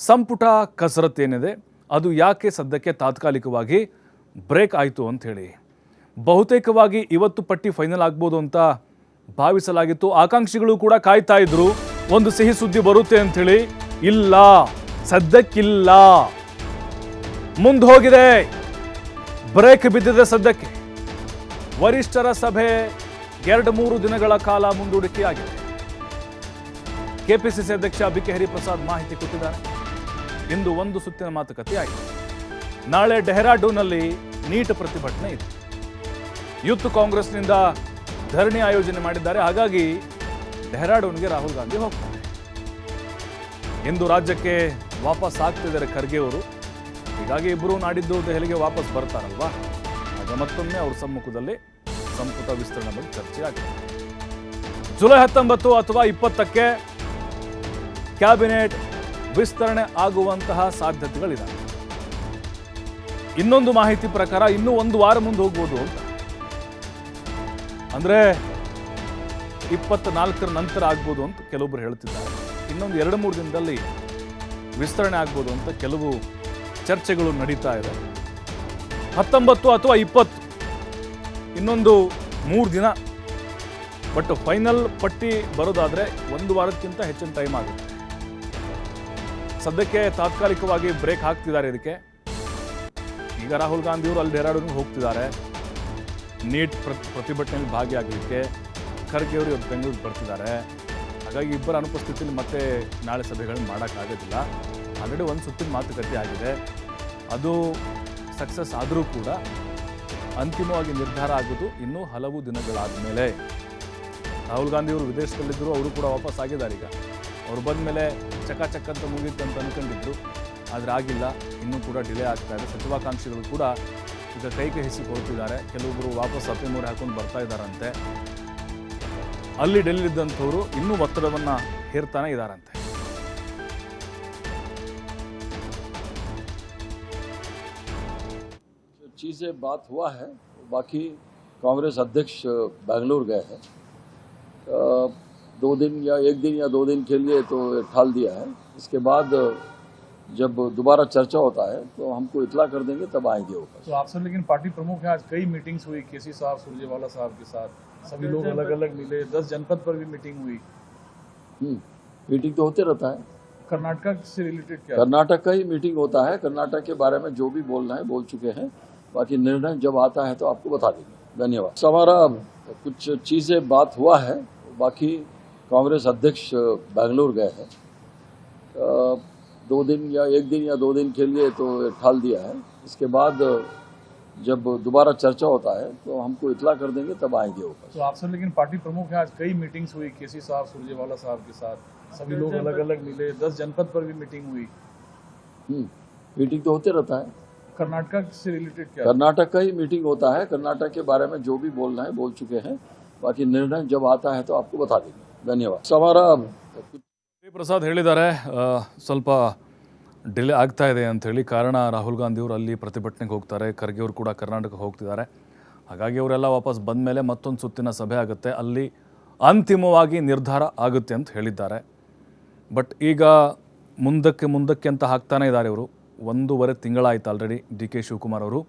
ಸಂಪುಟ ಕಸರತ್ತೇನಿದೆ ಅದು ಯಾಕೆ ಸದ್ಯಕ್ಕೆ ತಾತ್ಕಾಲಿಕವಾಗಿ ಬ್ರೇಕ್ ಆಯಿತು ಅಂಥೇಳಿ ಬಹುತೇಕವಾಗಿ ಇವತ್ತು ಪಟ್ಟಿ ಫೈನಲ್ ಆಗ್ಬೋದು ಅಂತ ಭಾವಿಸಲಾಗಿತ್ತು. ಆಕಾಂಕ್ಷಿಗಳು ಕೂಡ ಕಾಯ್ತಾ ಇದ್ರು ಒಂದು ಸಿಹಿ ಸುದ್ದಿ ಬರುತ್ತೆ ಅಂಥೇಳಿ. ಇಲ್ಲ, ಸದ್ಯಕ್ಕಿಲ್ಲ, ಮುಂದೆ ಹೋಗಿದೆ, ಬ್ರೇಕ್ ಬಿದ್ದಿದೆ ಸದ್ಯಕ್ಕೆ. ವರಿಷ್ಠರ ಸಭೆ 2-3 ದಿನಗಳ ಕಾಲ ಮುಂದೂಡಿಕೆಯಾಗಿದೆ. ಕೆಪಿಸಿಸಿ ಅಧ್ಯಕ್ಷ ಬಿಕೆ ಹರಿಪ್ರಸಾದ್ ಮಾಹಿತಿ ಕೊಟ್ಟಿದ್ದಾರೆ. ಇಂದು ಒಂದು ಸುತ್ತಿನ ಮಾತುಕತೆ ಆಗಿದೆ. ನಾಳೆ ಡೆಹ್ರಾಡೂನ್ನಲ್ಲಿ ನೀಟ್ ಪ್ರತಿಭಟನೆ ಇದೆ. ಯೂತ್ ಕಾಂಗ್ರೆಸ್ನಿಂದ ಧರಣಿ ಆಯೋಜನೆ ಮಾಡಿದ್ದಾರೆ. ಹಾಗಾಗಿ ಡೆಹ್ರಾಡೂನ್ಗೆ ರಾಹುಲ್ ಗಾಂಧಿ ಹೋಗ್ತಾರೆ. ಇಂದು ರಾಜ್ಯಕ್ಕೆ ವಾಪಸ್ ಆಗ್ತಿದ್ದಾರೆ ಖರ್ಗೆ ಅವರು. ಹೀಗಾಗಿ ಇಬ್ಬರು ನಾಡಿದ್ದು ದೆಹಲಿಗೆ ವಾಪಸ್ ಬರ್ತಾರಲ್ವಾ, ಆಗ ಮತ್ತೊಮ್ಮೆ ಅವ್ರ ಸಮ್ಮುಖದಲ್ಲಿ ಸಂಪುಟ ವಿಸ್ತರಣೆ ಬಗ್ಗೆ ಚರ್ಚೆ ಆಗಿದೆ. ಜುಲೈ 19 ಅಥವಾ 20ಕ್ಕೆ ಕ್ಯಾಬಿನೆಟ್ ವಿಸ್ತರಣೆ ಆಗುವಂತಹ ಸಾಧ್ಯತೆಗಳಿವೆ. ಇನ್ನೊಂದು ಮಾಹಿತಿ ಪ್ರಕಾರ ಇನ್ನೂ 1 ವಾರ ಮುಂದೆ ಹೋಗ್ಬೋದು ಅಂತ, ಅಂದ್ರೆ 24ರ ನಂತರ ಆಗ್ಬೋದು ಅಂತ ಕೆಲವೊಬ್ರು ಹೇಳ್ತಿದ್ದಾರೆ. ಇನ್ನೊಂದು 2-3 ದಿನದಲ್ಲಿ ವಿಸ್ತರಣೆ ಆಗ್ಬೋದು ಅಂತ ಕೆಲವು ಚರ್ಚೆಗಳು ನಡೀತಾ ಇದೆ. 19 ಅಥವಾ 20 ಇನ್ನೊಂದು 3 ದಿನ. ಬಟ್ ಫೈನಲ್ ಪಟ್ಟಿ ಬರೋದಾದ್ರೆ 1 ವಾರಕ್ಕಿಂತ ಹೆಚ್ಚಿನ ಟೈಮ್ ಆಗುತ್ತೆ. ಸದ್ಯಕ್ಕೆ ತಾತ್ಕಾಲಿಕವಾಗಿ ಬ್ರೇಕ್ ಹಾಕ್ತಿದ್ದಾರೆ ಇದಕ್ಕೆ. ಈಗ ರಾಹುಲ್ ಗಾಂಧಿ ಅವರು ಅಲ್ಲಿ ಡೆಹ್ರಾಡೂನ್ಗೆ ಹೋಗ್ತಿದ್ದಾರೆ ನೀಟ್ ಪ್ರತಿಭಟನೆಯಲ್ಲಿ ಭಾಗಿಯಾಗಲಿಕ್ಕೆ. ಖರ್ಗೆ ಅವರು ಇವತ್ತು ಬೆಂಗಳೂರಿಗೆ ಬರ್ತಿದ್ದಾರೆ. ಹಾಗಾಗಿ ಇಬ್ಬರ ಅನುಪಸ್ಥಿತಿಯಲ್ಲಿ ಮತ್ತೆ ನಾಳೆ ಸಭೆಗಳನ್ನು ಮಾಡೋಕ್ಕಾಗೋದಿಲ್ಲ. ಆಲ್ರೆಡಿ ಒಂದು ಸುತ್ತಿನ ಮಾತುಕತೆ ಆಗಿದೆ. ಅದು ಸಕ್ಸಸ್ ಆದರೂ ಕೂಡ ಅಂತಿಮವಾಗಿ ನಿರ್ಧಾರ ಆಗೋದು ಇನ್ನೂ ಹಲವು ದಿನಗಳಾದ ಮೇಲೆ. ರಾಹುಲ್ ಗಾಂಧಿ ಅವರು ವಿದೇಶದಲ್ಲಿದ್ದರು, ಅವರು ಕೂಡ ವಾಪಸ್ ಆಗಿದ್ದಾರೆ. ಈಗ ಅವರು ಬಂದ ಮೇಲೆ ಚಕಾಚಕ್ ಅಂತ ಮುಗಿತು ಅಂತ ಅಂದ್ಕೊಂಡಿದ್ರು, ಆದರೆ ಆಗಿಲ್ಲ. ಇನ್ನೂ ಕೂಡ ಡಿಲೇ ಆಗ್ತಾ ಇದೆ. ಸಚಿವಾಕಾಂಕ್ಷಿಗಳು ಕೂಡ ಈಗ ಕೈ ಹೊರಟಿದ್ದಾರೆ. ಕೆಲವೊಬ್ಬರು ವಾಪಸ್ ಅಪ್ಪಿಮೂರಿ ಹಾಕೊಂಡು ಬರ್ತಾ ಇದ್ದಾರಂತೆ. ಅಲ್ಲಿ ಡೆಲ್ಲಿಲಿದ್ದಂಥವರು ಇನ್ನೂ ಒತ್ತಡವನ್ನು ಹೇರ್ತಾನೆ ಇದ್ದಾರಂತೆ. चीज़ें बात हुआ है, बाकी कांग्रेस अध्यक्ष बेंगलुरु गए हैं 2 दिन या 1 दिन या 2 दिन के लिए तो ठाल दिया है. इसके बाद जब दोबारा चर्चा होता है तो हमको इतला कर देंगे, तब आएंगे ऊपर. तो आप सब लेकिन पार्टी प्रमुख हैं, आज कई मीटिंग्स हुई केसी साहब सुरजेवाला साहब के साथ, सभी लोग अलग अलग मिले, 10 जनपद पर भी मीटिंग हुई. मीटिंग तो होते रहता है. कर्नाटक से रिलेटेड क्या? कर्नाटक का ही मीटिंग होता है. कर्नाटक के बारे में जो भी बोलना है बोल चुके हैं. बाकी निर्णय जब आता है तो आपको बता देंगे. धन्यवाद. हमारा कुछ चीज़ें बात हुआ है, बाकी कांग्रेस अध्यक्ष बेंगलुरु गए हैं 2 दिन या 1 दिन या 2 दिन के लिए तो ठाल दिया है. इसके बाद जब दोबारा चर्चा होता है तो हमको इतला कर देंगे, तब आएंगे ऊपर. तो आप सब लेकिन पार्टी प्रमुख हैं, आज कई मीटिंग्स हुई केसी साहब सुरजेवाला साहब के साथ, सभी लोग अलग अलग मिले, 10 जनपद पर भी मीटिंग हुई. मीटिंग तो होते रहता है. कर्नाटक से रिलेटेड क्या? कर्नाटक का ही मीटिंग होता है. कर्नाटक के बारे में जो भी बोलना है बोल चुके हैं. बाकी निर्णय जब आता है तो आपको बता देंगे. धन्यवाद. हमारा ಪ್ರಸಾದ್ ಹೇಳಿದ್ದಾರೆ ಸ್ವಲ್ಪ ಡಿಲೇ ಆಗ್ತಾ ಇದೆ ಅಂಥೇಳಿ. ಕಾರಣ ರಾಹುಲ್ ಗಾಂಧಿ ಅವರು ಅಲ್ಲಿ ಪ್ರತಿಭಟನೆಗೆ ಹೋಗ್ತಾರೆ, ಖರ್ಗೆ ಅವರು ಕೂಡ ಕರ್ನಾಟಕಕ್ಕೆ ಹೋಗ್ತಿದ್ದಾರೆ. ಹಾಗಾಗಿ ಅವರೆಲ್ಲ ವಾಪಸ್ ಬಂದ ಮೇಲೆ ಮತ್ತೊಂದು ಸುತ್ತಿನ ಸಭೆ ಆಗುತ್ತೆ, ಅಲ್ಲಿ ಅಂತಿಮವಾಗಿ ನಿರ್ಧಾರ ಆಗುತ್ತೆ ಅಂತ ಹೇಳಿದ್ದಾರೆ. ಬಟ್ ಈಗ ಮುಂದಕ್ಕೆ ಅಂತ ಹಾಕ್ತಾನೆ ಇದ್ದಾರೆ ಇವರು. 1.5 ತಿಂಗಳಾಯಿತು ಆಲ್ರೆಡಿ ಡಿ.ಕೆ. ಶಿವಕುಮಾರ್ ಅವರು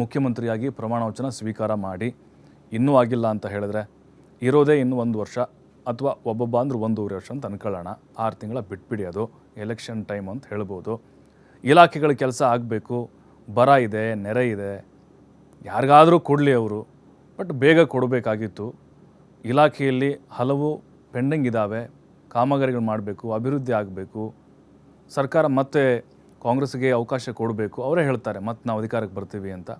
ಮುಖ್ಯಮಂತ್ರಿಯಾಗಿ ಪ್ರಮಾಣ ವಚನ ಸ್ವೀಕಾರ ಮಾಡಿ. ಇನ್ನೂ ಆಗಿಲ್ಲ ಅಂತ ಹೇಳಿದ್ರೆ ಇರೋದೇ ಇನ್ನೂ 1 ವರ್ಷ, ಅಥವಾ ಒಬ್ಬೊಬ್ಬ ಅಂದ್ರೆ 1.5 ವರ್ಷ ಅಂತ ಅನ್ಕೊಳ್ಳೋಣ. 6 ತಿಂಗಳ ಬಿಟ್ಬಿಡಿ, ಅದು ಎಲೆಕ್ಷನ್ ಟೈಮ್ ಅಂತ ಹೇಳ್ಬೋದು. ಇಲಾಖೆಗಳ ಕೆಲಸ ಆಗಬೇಕು, ಬರ ಇದೆ, ನೆರೆ ಇದೆ, ಯಾರಿಗಾದರೂ ಕೊಡಲಿ ಅವರು, ಬಟ್ ಬೇಗ ಕೊಡಬೇಕಾಗಿತ್ತು. ಇಲಾಖೆಯಲ್ಲಿ ಹಲವು ಪೆಂಡಿಂಗ್ ಇದ್ದಾವೆ, ಕಾಮಗಾರಿಗಳು ಮಾಡಬೇಕು, ಅಭಿವೃದ್ಧಿ ಆಗಬೇಕು. ಸರ್ಕಾರ ಮತ್ತೆ ಕಾಂಗ್ರೆಸ್ಗೆ ಅವಕಾಶ ಕೊಡಬೇಕು. ಅವರೇ ಹೇಳ್ತಾರೆ ಮತ್ತೆ ನಾವು ಅಧಿಕಾರಕ್ಕೆ ಬರ್ತೀವಿ ಅಂತ.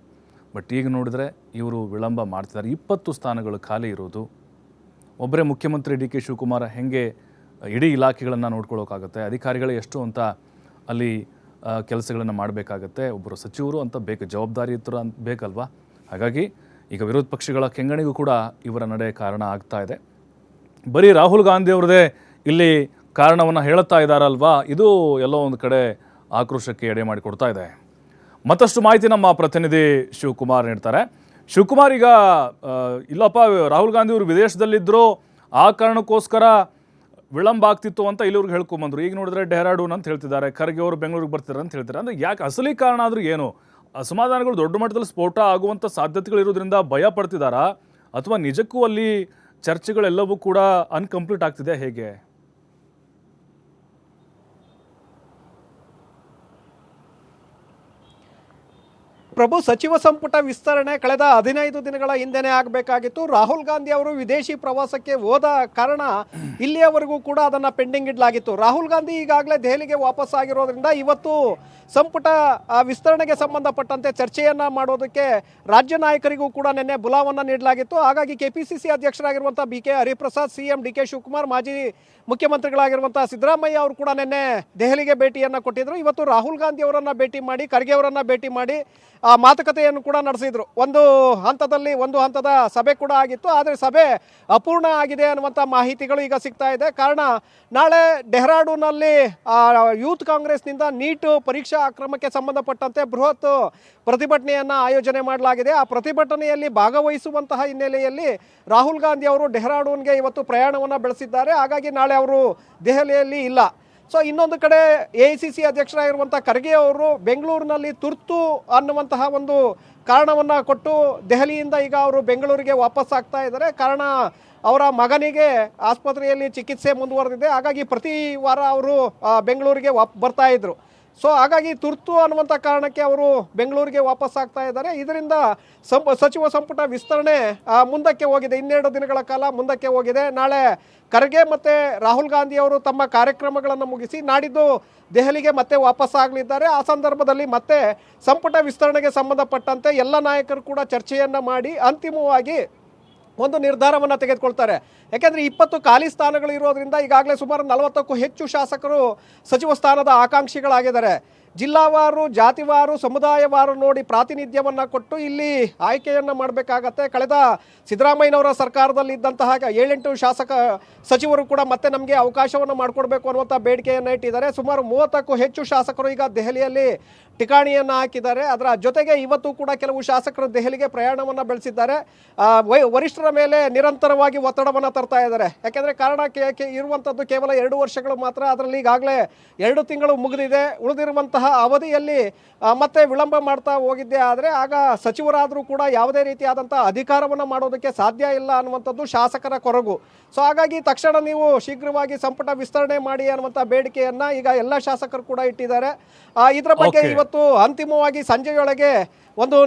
ಬಟ್ ಈಗ ನೋಡಿದ್ರೆ ಇವರು ವಿಳಂಬ ಮಾಡ್ತಿದ್ದಾರೆ. 20 ಸ್ಥಾನಗಳು ಖಾಲಿ ಇರೋದು. ಒಬ್ಬರೇ ಮುಖ್ಯಮಂತ್ರಿ ಡಿ.ಕೆ. ಶಿವಕುಮಾರ್ ಹೆಂಗೆ ಇಡೀ ಇಲಾಖೆಗಳನ್ನು ನೋಡ್ಕೊಳ್ಳೋಕ್ಕಾಗುತ್ತೆ? ಅಧಿಕಾರಿಗಳೇ ಎಷ್ಟು ಅಂತ ಅಲ್ಲಿ ಕೆಲಸಗಳನ್ನು ಮಾಡಬೇಕಾಗತ್ತೆ. ಒಬ್ಬರು ಸಚಿವರು ಅಂತ ಬೇಕು, ಜವಾಬ್ದಾರಿಯುತರು ಅಂತ ಬೇಕಲ್ವಾ? ಹಾಗಾಗಿ ಈಗ ವಿರೋಧ ಪಕ್ಷಗಳ ಕೆಂಗಣಿಗೂ ಕೂಡ ಇವರ ನಡೆ ಕಾರಣ ಆಗ್ತಾ ಇದೆ. ಬರೀ ರಾಹುಲ್ ಗಾಂಧಿ ಅವ್ರದ್ದೇ ಇಲ್ಲಿ ಕಾರಣವನ್ನು ಹೇಳ್ತಾ ಇದ್ದಾರಲ್ವಾ, ಇದು ಎಲ್ಲೋ ಒಂದು ಕಡೆ ಆಕ್ರೋಶಕ್ಕೆ ಎಡೆ ಮಾಡಿಕೊಡ್ತಾ ಇದೆ. ಮತ್ತಷ್ಟು ಮಾಹಿತಿ ನಮ್ಮ ಪ್ರತಿನಿಧಿ ಶಿವಕುಮಾರ್ ನೀಡ್ತಾರೆ. ಶಿವಕುಮಾರ್, ಈಗ ಇಲ್ಲಪ್ಪ ರಾಹುಲ್ ಗಾಂಧಿ ಅವರು ವಿದೇಶದಲ್ಲಿದ್ದರು, ಆ ಕಾರಣಕ್ಕೋಸ್ಕರ ವಿಳಂಬ ಆಗ್ತಿತ್ತು ಅಂತ ಇಲ್ಲಿವ್ರಿಗೆ ಹೇಳ್ಕೊಂಬಂದ್ರು. ಈಗ ನೋಡಿದ್ರೆ ಡೆಹ್ರಾಡೂನ್ ಅಂತ ಹೇಳ್ತಿದ್ದಾರೆ, ಖರ್ಗೆ ಅವರು ಬೆಂಗಳೂರಿಗೆ ಬರ್ತಾರೆ ಅಂತ ಹೇಳ್ತಾರೆ. ಅಂದರೆ ಯಾಕೆ ಅಸಲಿ ಕಾರಣ ಆದರೂ ಏನು? ಅಸಮಾಧಾನಗಳು ದೊಡ್ಡ ಮಟ್ಟದಲ್ಲಿ ಸ್ಫೋಟ ಆಗುವಂಥ ಸಾಧ್ಯತೆಗಳಿರೋದ್ರಿಂದ ಭಯ ಪಡ್ತಿದ್ದಾರಾ, ಅಥವಾ ನಿಜಕ್ಕೂ ಅಲ್ಲಿ ಚರ್ಚೆಗಳೆಲ್ಲವೂ ಕೂಡ ಅನ್ಕಂಪ್ಲೀಟ್ ಆಗ್ತಿದೆ, ಹೇಗೆ? ಪ್ರಭು, ಸಚಿವ ಸಂಪುಟ ವಿಸ್ತರಣೆ ಕಳೆದ 15 ದಿನಗಳ ಹಿಂದೆನೇ ಆಗಬೇಕಾಗಿತ್ತು. ರಾಹುಲ್ ಗಾಂಧಿ ಅವರು ವಿದೇಶಿ ಪ್ರವಾಸಕ್ಕೆ ಹೋದ ಕಾರಣ ಇಲ್ಲಿಯವರೆಗೂ ಕೂಡ ಅದನ್ನು ಪೆಂಡಿಂಗ್ ಇಡಲಾಗಿತ್ತು. ರಾಹುಲ್ ಗಾಂಧಿ ಈಗಾಗಲೇ ದೆಹಲಿಗೆ ವಾಪಸ್ ಆಗಿರೋದ್ರಿಂದ ಇವತ್ತು ಸಂಪುಟ ವಿಸ್ತರಣೆಗೆ ಸಂಬಂಧಪಟ್ಟಂತೆ ಚರ್ಚೆಯನ್ನು ಮಾಡೋದಕ್ಕೆ ರಾಜ್ಯ ನಾಯಕರಿಗೂ ಕೂಡ ನಿನ್ನೆ ಬುಲಾವನ್ನು ನೀಡಲಾಗಿತ್ತು. ಹಾಗಾಗಿ ಕೆಪಿಸಿಸಿ ಅಧ್ಯಕ್ಷರಾಗಿರುವಂಥ BK Hariprasad, CM DK Shivakumar, ಮಾಜಿ ಮುಖ್ಯಮಂತ್ರಿಗಳಾಗಿರುವಂಥ ಸಿದ್ದರಾಮಯ್ಯ ಅವರು ಕೂಡ ನಿನ್ನೆ ದೆಹಲಿಗೆ ಭೇಟಿಯನ್ನು ಕೊಟ್ಟಿದ್ದರು. ಇವತ್ತು ರಾಹುಲ್ ಗಾಂಧಿ ಅವರನ್ನು ಭೇಟಿ ಮಾಡಿ, ಖರ್ಗೆ ಅವರನ್ನು ಭೇಟಿ ಮಾಡಿ ಮಾತುಕತೆಯನ್ನು ಕೂಡ ನಡೆಸಿದ್ರು. ಒಂದು ಹಂತದ ಸಭೆ ಕೂಡ ಆಗಿತ್ತು. ಆದರೆ ಸಭೆ ಅಪೂರ್ಣ ಆಗಿದೆ ಅನ್ನುವಂಥ ಮಾಹಿತಿಗಳು ಈಗ ಸಿಗ್ತಾ ಇದೆ. ಕಾರಣ, ನಾಳೆ ಡೆಹ್ರಾಡೂನಲ್ಲಿ ಯೂತ್ ಕಾಂಗ್ರೆಸ್ನಿಂದ ನೀಟ್ ಪರೀಕ್ಷಾ ಅಕ್ರಮಕ್ಕೆ ಸಂಬಂಧಪಟ್ಟಂತೆ ಬೃಹತ್ ಪ್ರತಿಭಟನೆಯನ್ನು ಆಯೋಜನೆ ಮಾಡಲಾಗಿದೆ. ಆ ಪ್ರತಿಭಟನೆಯಲ್ಲಿ ಭಾಗವಹಿಸುವಂತಹ ಹಿನ್ನೆಲೆಯಲ್ಲಿ ರಾಹುಲ್ ಗಾಂಧಿ ಅವರು ಡೆಹ್ರಾಡೂನ್ಗೆ ಇವತ್ತು ಪ್ರಯಾಣವನ್ನು ಬೆಳೆಸಿದ್ದಾರೆ. ಹಾಗಾಗಿ ನಾಳೆ ಅವರು ದೆಹಲಿಯಲ್ಲಿ ಇಲ್ಲ. ಸೊ ಇನ್ನೊಂದು ಕಡೆ AICC ಅಧ್ಯಕ್ಷರಾಗಿರುವಂಥ ಖರ್ಗೆ ಅವರು ಬೆಂಗಳೂರಿನಲ್ಲಿ ತುರ್ತು ಅನ್ನುವಂತಹ ಒಂದು ಕಾರಣವನ್ನು ಕೊಟ್ಟು ದೆಹಲಿಯಿಂದ ಈಗ ಅವರು ಬೆಂಗಳೂರಿಗೆ ವಾಪಸ್ ಆಗ್ತಾ ಇದ್ದಾರೆ. ಕಾರಣ, ಅವರ ಮಗನಿಗೆ ಆಸ್ಪತ್ರೆಯಲ್ಲಿ ಚಿಕಿತ್ಸೆ ಮುಂದುವರೆದಿದೆ. ಹಾಗಾಗಿ ಪ್ರತಿ ವಾರ ಅವರು ಬೆಂಗಳೂರಿಗೆ ಬರ್ತಾ ಇದ್ರು. ಸೊ ಹಾಗಾಗಿ ತುರ್ತು ಅನ್ನುವಂಥ ಕಾರಣಕ್ಕೆ ಅವರು ಬೆಂಗಳೂರಿಗೆ ವಾಪಸ್ ಆಗ್ತಾ ಇದ್ದಾರೆ. ಇದರಿಂದ ಸಚಿವ ಸಂಪುಟ ವಿಸ್ತರಣೆ ಮುಂದಕ್ಕೆ ಹೋಗಿದೆ, 12 ದಿನಗಳ ಕಾಲ ಮುಂದಕ್ಕೆ ಹೋಗಿದೆ. ನಾಳೆ ಖರ್ಗೆ ಮತ್ತು ರಾಹುಲ್ ಗಾಂಧಿ ಅವರು ತಮ್ಮ ಕಾರ್ಯಕ್ರಮಗಳನ್ನು ಮುಗಿಸಿ ನಾಡಿದ್ದು ದೆಹಲಿಗೆ ಮತ್ತೆ ವಾಪಸ್ ಆಗಲಿದ್ದಾರೆ. ಆ ಸಂದರ್ಭದಲ್ಲಿ ಮತ್ತೆ ಸಂಪುಟ ವಿಸ್ತರಣೆಗೆ ಸಂಬಂಧಪಟ್ಟಂತೆ ಎಲ್ಲ ನಾಯಕರು ಕೂಡ ಚರ್ಚೆಯನ್ನು ಮಾಡಿ ಅಂತಿಮವಾಗಿ ಒಂದು ನಿರ್ಧಾರವನ್ನು ತೆಗೆದುಕೊಳ್ತಾರೆ. ಯಾಕೆಂದರೆ 20 ಖಾಲಿ ಸ್ಥಾನಗಳು ಇರೋದ್ರಿಂದ ಈಗಾಗಲೇ ಸುಮಾರು 40ಕ್ಕೂ ಹೆಚ್ಚು ಶಾಸಕರು ಸಚಿವ ಸ್ಥಾನದ ಆಕಾಂಕ್ಷಿಗಳಾಗಿದ್ದಾರೆ. ಜಿಲ್ಲಾವಾರು, ಜಾತಿವಾರು, ಸಮುದಾಯವಾರು ನೋಡಿ ಪ್ರಾತಿನಿಧ್ಯವನ್ನು ಕೊಟ್ಟು ಇಲ್ಲಿ ಆಯ್ಕೆಯನ್ನು ಮಾಡಬೇಕಾಗತ್ತೆ. ಕಳೆದ ಸಿದ್ದರಾಮಯ್ಯನವರ ಸರ್ಕಾರದಲ್ಲಿ ಇದ್ದಂತಹ 7-8 ಸಚಿವರು ಕೂಡ ಮತ್ತೆ ನಮಗೆ ಅವಕಾಶವನ್ನು ಮಾಡಿಕೊಡ್ಬೇಕು ಅನ್ನುವಂಥ ಬೇಡಿಕೆಯನ್ನು ಇಟ್ಟಿದ್ದಾರೆ. ಸುಮಾರು 30ಕ್ಕೂ ಹೆಚ್ಚು ಶಾಸಕರು ಈಗ ದೆಹಲಿಯಲ್ಲಿ ಠಿಕಾಣಿಯನ್ನು ಹಾಕಿದ್ದಾರೆ. ಅದರ ಜೊತೆಗೆ ಇವತ್ತು ಕೂಡ ಕೆಲವು ಶಾಸಕರು ದೆಹಲಿಗೆ ಪ್ರಯಾಣವನ್ನು ಬೆಳೆಸಿದ್ದಾರೆ. ವರಿಷ್ಠರ ಮೇಲೆ ನಿರಂತರವಾಗಿ ಒತ್ತಡವನ್ನು ತರ್ತಾ ಇದ್ದಾರೆ. ಯಾಕೆಂದರೆ ಕಾರಣ ಇರುವಂಥದ್ದು ಕೇವಲ 2 ವರ್ಷಗಳು ಮಾತ್ರ. ಅದರಲ್ಲಿ ಈಗಾಗಲೇ 2 ತಿಂಗಳು ಮುಗಿದಿದೆ. ಉಳಿದಿರುವಂತಹ ಅವಧಿಯಲ್ಲಿ ಮತ್ತೆ ವಿಳಂಬ ಮಾಡ್ತಾ ಹೋಗಿದ್ದೆ ಆದರೆ ಆಗ ಸಚಿವರಾದರೂ ಕೂಡ ಯಾವುದೇ ರೀತಿಯಾದಂಥ ಅಧಿಕಾರವನ್ನು ಮಾಡೋದಕ್ಕೆ ಸಾಧ್ಯ ಇಲ್ಲ ಅನ್ನುವಂಥದ್ದು ಶಾಸಕರ ಕೊರಗು. ಸೊ ಹಾಗಾಗಿ ತಕ್ಷಣ ನೀವು ಶೀಘ್ರವಾಗಿ ಸಂಪುಟ ವಿಸ್ತರಣೆ ಮಾಡಿ ಅನ್ನುವಂಥ ಬೇಡಿಕೆಯನ್ನು ಈಗ ಎಲ್ಲ ಶಾಸಕರು ಕೂಡ ಇಟ್ಟಿದ್ದಾರೆ. ಇದರ ಬಗ್ಗೆ ಇವತ್ತು ಅಂತಿಮವಾಗಿ ಸಂಜೆಯೊಳಗೆ ಒಂದು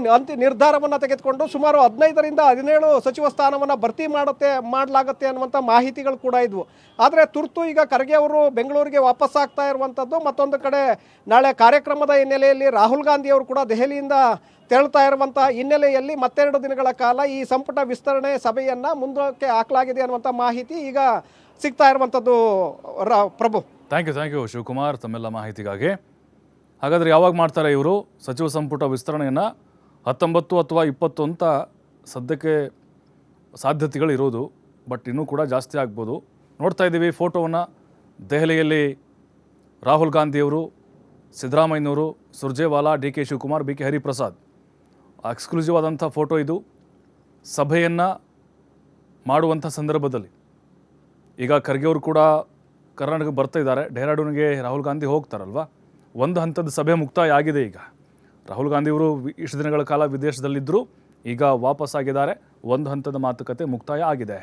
ನಿರ್ಧಾರವನ್ನು ತೆಗೆದುಕೊಂಡು ಸುಮಾರು 15ರಿಂದ 17 ಸಚಿವ ಸ್ಥಾನವನ್ನು ಭರ್ತಿ ಮಾಡಲಾಗುತ್ತೆ ಅನ್ನುವಂಥ ಮಾಹಿತಿಗಳು ಕೂಡ ಇದ್ವು. ಆದರೆ ತುರ್ತು ಈಗ ಖರ್ಗೆ ಅವರು ಬೆಂಗಳೂರಿಗೆ ವಾಪಸ್ ಆಗ್ತಾ ಇರುವಂಥದ್ದು, ಮತ್ತೊಂದು ಕಡೆ ನಾಳೆ ಕಾರ್ಯಕ್ರಮದ ಹಿನ್ನೆಲೆಯಲ್ಲಿ ರಾಹುಲ್ ಗಾಂಧಿ ಅವರು ಕೂಡ ದೆಹಲಿಯಿಂದ ತೆರಳ್ತಾ ಇರುವಂಥ ಹಿನ್ನೆಲೆಯಲ್ಲಿ 2 ದಿನಗಳ ಕಾಲ ಈ ಸಂಪುಟ ವಿಸ್ತರಣೆ ಸಭೆಯನ್ನು ಮುಂದಕ್ಕೆ ಹಾಕಲಾಗಿದೆ ಅನ್ನುವಂಥ ಮಾಹಿತಿ ಈಗ ಸಿಗ್ತಾ ಇರುವಂಥದ್ದು. ಪ್ರಭು, ಥ್ಯಾಂಕ್ ಯು ಶಿವಕುಮಾರ್ ತಮ್ಮೆಲ್ಲ ಮಾಹಿತಿಗಾಗಿ. ಹಾಗಾದರೆ ಯಾವಾಗ ಮಾಡ್ತಾರೆ ಇವರು ಸಚಿವ ಸಂಪುಟ ವಿಸ್ತರಣೆಯನ್ನು? 19 ಅಥವಾ 20 ಅಂತ ಸದ್ಯಕ್ಕೆ ಸಾಧ್ಯತೆಗಳು ಇರೋದು, ಬಟ್ ಇನ್ನೂ ಕೂಡ ಜಾಸ್ತಿ ಆಗ್ಬೋದು. ನೋಡ್ತಾ ಇದ್ದೀವಿ ಫೋಟೋವನ್ನು. ದೆಹಲಿಯಲ್ಲಿ ರಾಹುಲ್ ಗಾಂಧಿಯವರು, ಸಿದ್ದರಾಮಯ್ಯನವರು, Surjewala, DK Shivakumar, BK Hariprasad exclusive ಆದಂಥ ಫೋಟೋ ಇದು. ಸಭೆಯನ್ನು ಮಾಡುವಂಥ ಸಂದರ್ಭದಲ್ಲಿ ಈಗ ಖರ್ಗೆ ಅವರು ಕೂಡ ಕರ್ನಾಟಕಕ್ಕೆ ಬರ್ತಾ ಇದ್ದಾರೆ. ಡೆಹ್ರಾಡೂನ್ಗೆ ರಾಹುಲ್ ಗಾಂಧಿ ಹೋಗ್ತಾರಲ್ವ, ಒಂದು ಹಂತದ ಸಭೆ ಮುಕ್ತಾಯ ಆಗಿದೆ. ಈಗ ರಾಹುಲ್ ಗಾಂಧಿಯವರು ಇಷ್ಟು ದಿನಗಳ ಕಾಲ ವಿದೇಶದಲ್ಲಿದ್ದರು, ಈಗ ವಾಪಸ್ ಆಗಿದ್ದಾರೆ. ಒಂದು ಹಂತದ ಮಾತುಕತೆ ಮುಕ್ತಾಯ ಆಗಿದೆ.